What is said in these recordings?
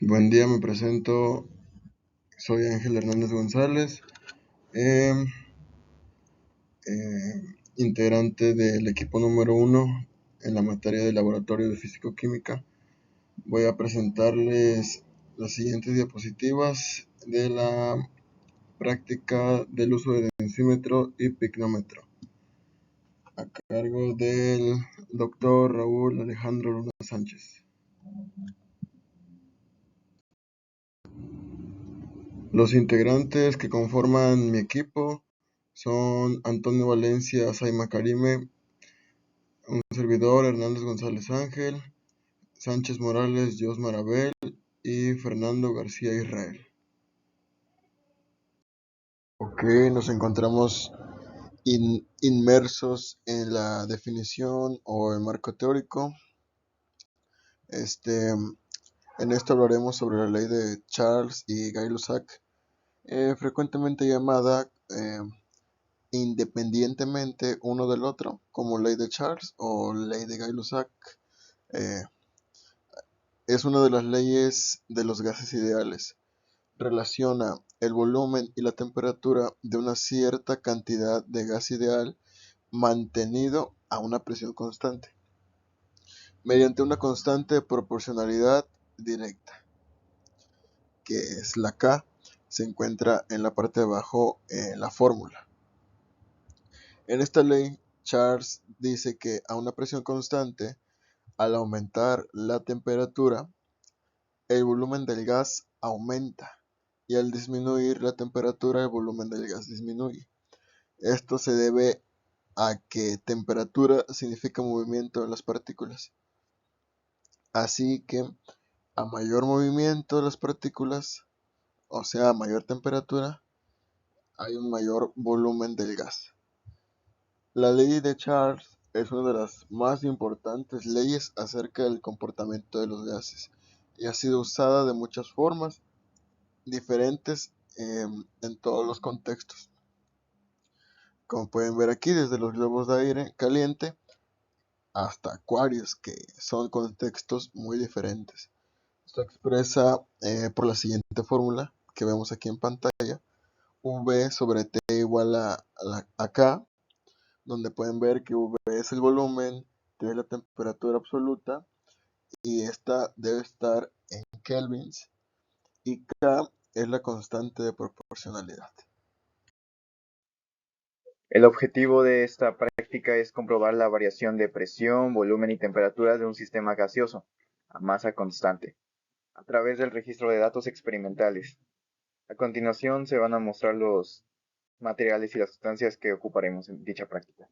Buen día, me presento, soy Ángel Hernández González, em, integrante del equipo número 1 en la materia de laboratorio de físico-química. Voy a presentarles las siguientes diapositivas de la práctica del uso de densímetro y picnómetro, a cargo del doctor Raúl Alejandro Luna Sánchez. Los integrantes que conforman mi equipo son Antonio Valencia Saima Karime, un servidor Hernández González Ángel, Sánchez Morales Josmar Abel y Fernando García Israel. Ok, nos encontramos inmersos en la definición o el marco teórico. En esto hablaremos sobre la ley de Charles y Gay-Lussac, frecuentemente llamada independientemente uno del otro, como ley de Charles o ley de Gay-Lussac. Es una de las leyes de los gases ideales. Relaciona el volumen y la temperatura de una cierta cantidad de gas ideal mantenido a una presión constante, mediante una constante de proporcionalidad directa, que es la K, se encuentra en la parte de abajo en la fórmula. En esta ley, Charles dice que a una presión constante, al aumentar la temperatura, el volumen del gas aumenta y al disminuir la temperatura, el volumen del gas disminuye. Esto se debe a que temperatura significa movimiento de las partículas. Así que a mayor movimiento de las partículas, o sea, a mayor temperatura, hay un mayor volumen del gas. La ley de Charles es una de las más importantes leyes acerca del comportamiento de los gases y ha sido usada de muchas formas diferentes en todos los contextos. Como pueden ver aquí, desde los globos de aire caliente hasta acuarios, que son contextos muy diferentes. Esto expresa por la siguiente fórmula que vemos aquí en pantalla: V sobre T igual a K, donde pueden ver que V es el volumen, T es la temperatura absoluta y esta debe estar en kelvins, y K es la constante de proporcionalidad. El objetivo de esta práctica es comprobar la variación de presión, volumen y temperatura de un sistema gaseoso a masa constante a través del registro de datos experimentales. A continuación se van a mostrar los materiales y las sustancias que ocuparemos en dicha práctica.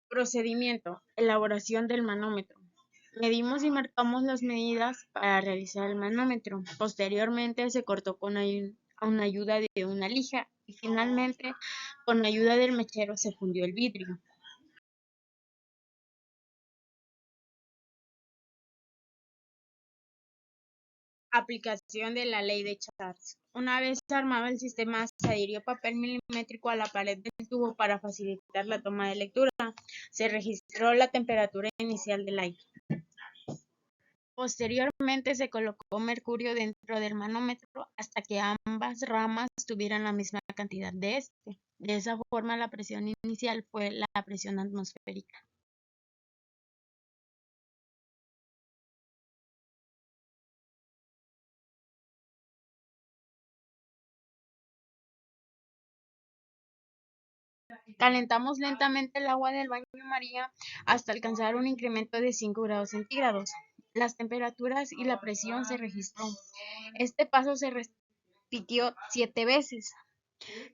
Procedimiento: elaboración del manómetro. Medimos y marcamos las medidas para realizar el manómetro. Posteriormente se cortó con ayuda de una lija y finalmente con ayuda del mechero se fundió el vidrio. Aplicación de la ley de Charles. Una vez armado el sistema, se adhirió papel milimétrico a la pared del tubo para facilitar la toma de lectura. Se registró la temperatura inicial del aire. Posteriormente se colocó mercurio dentro del manómetro hasta que ambas ramas tuvieran la misma cantidad de este. De esa forma, la presión inicial fue la presión atmosférica. Calentamos lentamente el agua del baño María hasta alcanzar un incremento de 5 grados centígrados. Las temperaturas y la presión se registró. Este paso se repitió 7 veces.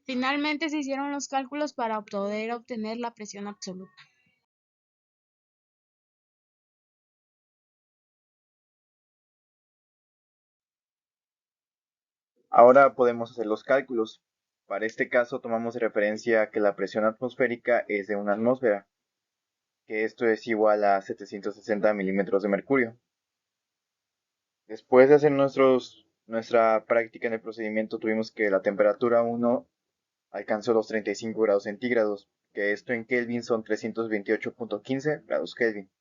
Finalmente se hicieron los cálculos para poder obtener la presión absoluta. Ahora podemos hacer los cálculos. Para este caso tomamos de referencia que la presión atmosférica es de una atmósfera, que esto es igual a 760 milímetros de mercurio. Después de hacer nuestra práctica en el procedimiento, tuvimos que la temperatura 1 alcanzó los 35 grados centígrados, que esto en Kelvin son 328.15 grados Kelvin.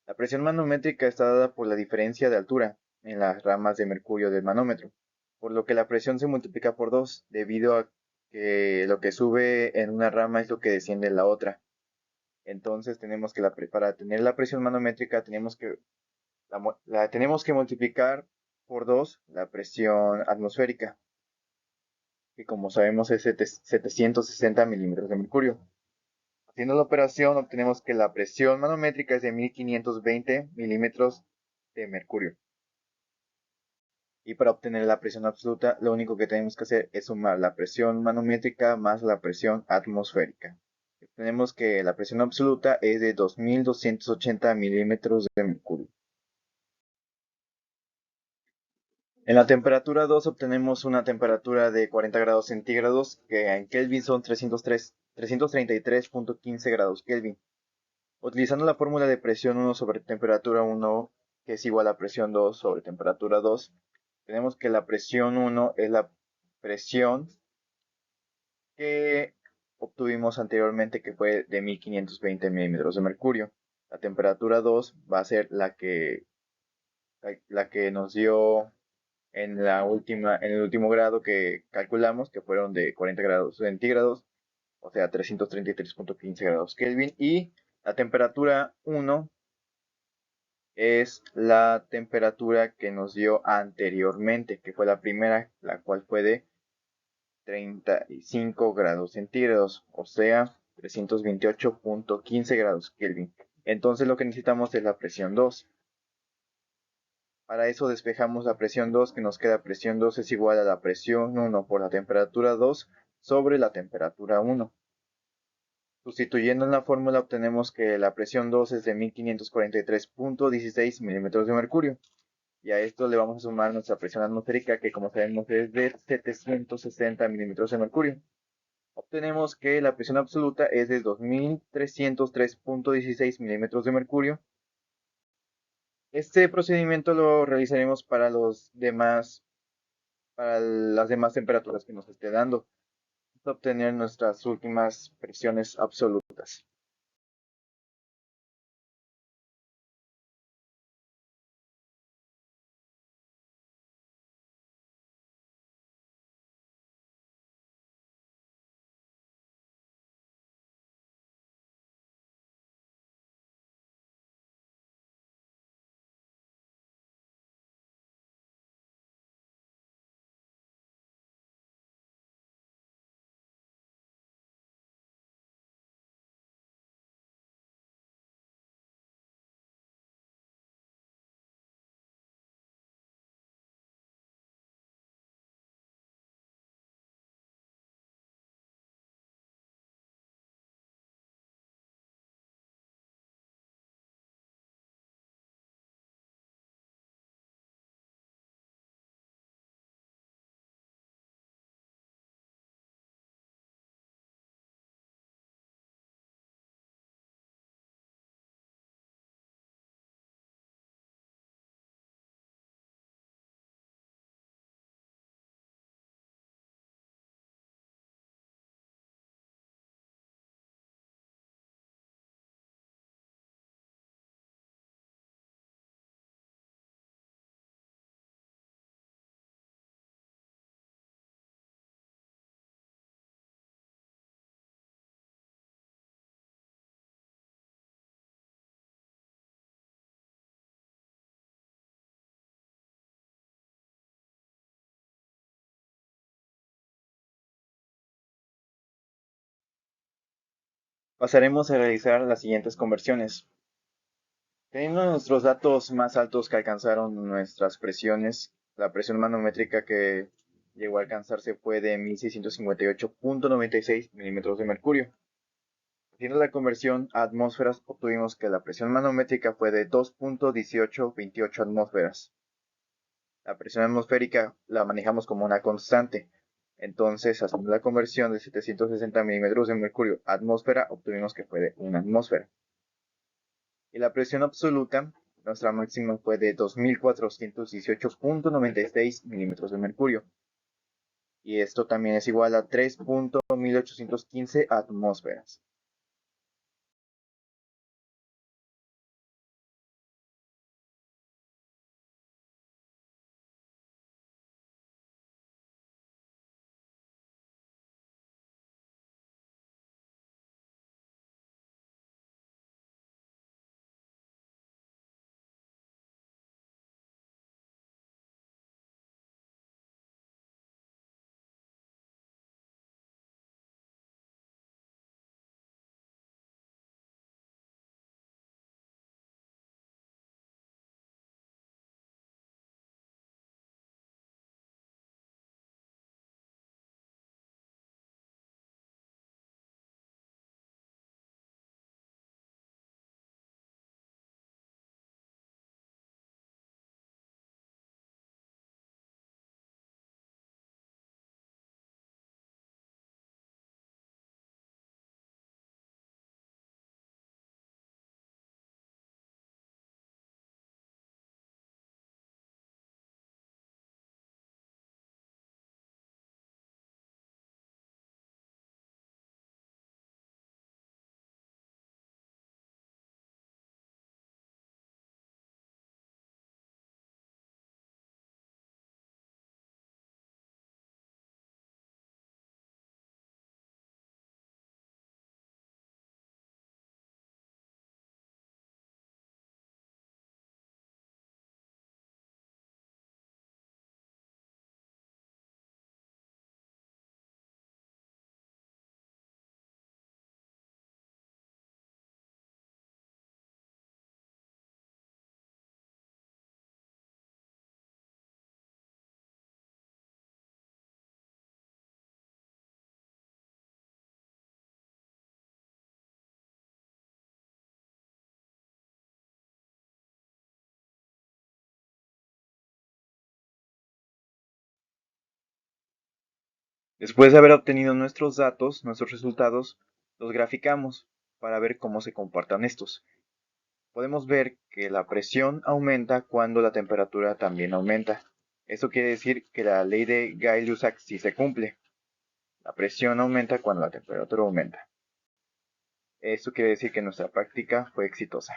La presión manométrica está dada por la diferencia de altura en las ramas de mercurio del manómetro, por lo que la presión se multiplica por 2, debido a que lo que sube en una rama es lo que desciende en la otra. Entonces tenemos que para tener la presión manométrica tenemos que multiplicar por 2 la presión atmosférica, que como sabemos es 760 milímetros de mercurio. Haciendo la operación obtenemos que la presión manométrica es de 1520 milímetros de mercurio. Y para obtener la presión absoluta, lo único que tenemos que hacer es sumar la presión manométrica más la presión atmosférica. Tenemos que la presión absoluta es de 2280 milímetros de mercurio. En la temperatura 2 obtenemos una temperatura de 40 grados centígrados, que en Kelvin son 333.15 grados Kelvin. Utilizando la fórmula de presión 1 sobre temperatura 1, que es igual a presión 2 sobre temperatura 2, tenemos que la presión 1 es la presión que obtuvimos anteriormente, que fue de 1520 milímetros de mercurio. La temperatura 2 va a ser la que nos dio en el último grado que calculamos, que fueron de 40 grados centígrados, o sea, 333.15 grados Kelvin. Y la temperatura 1 es la temperatura que nos dio anteriormente, que fue la primera, la cual fue de 35 grados centígrados, o sea, 328.15 grados Kelvin. Entonces lo que necesitamos es la presión 2. Para eso despejamos la presión 2, que nos queda presión 2 es igual a la presión 1 por la temperatura 2 sobre la temperatura 1. Sustituyendo en la fórmula obtenemos que la presión 2 es de 1543.16 milímetros de mercurio. Y a esto le vamos a sumar nuestra presión atmosférica, que como sabemos es de 760 milímetros de mercurio. Obtenemos que la presión absoluta es de 2303.16 milímetros de mercurio. Este procedimiento lo realizaremos para las demás temperaturas que nos esté dando, hasta obtener nuestras últimas presiones absolutas. Pasaremos a realizar las siguientes conversiones. Teniendo nuestros datos más altos que alcanzaron nuestras presiones, la presión manométrica que llegó a alcanzarse fue de 1658.96 milímetros de mercurio. Haciendo la conversión a atmósferas, obtuvimos que la presión manométrica fue de 2.1828 atmósferas. La presión atmosférica la manejamos como una constante. Entonces, haciendo la conversión de 760 milímetros de mercurio a atmósfera, obtuvimos que fue de una atmósfera. Y la presión absoluta, nuestra máxima fue de 2418.96 milímetros de mercurio. Y esto también es igual a 3.1815 atmósferas. Después de haber obtenido nuestros datos, nuestros resultados, los graficamos para ver cómo se comportan estos. Podemos ver que la presión aumenta cuando la temperatura también aumenta. Esto quiere decir que la ley de Gay-Lussac sí se cumple. La presión aumenta cuando la temperatura aumenta. Esto quiere decir que nuestra práctica fue exitosa.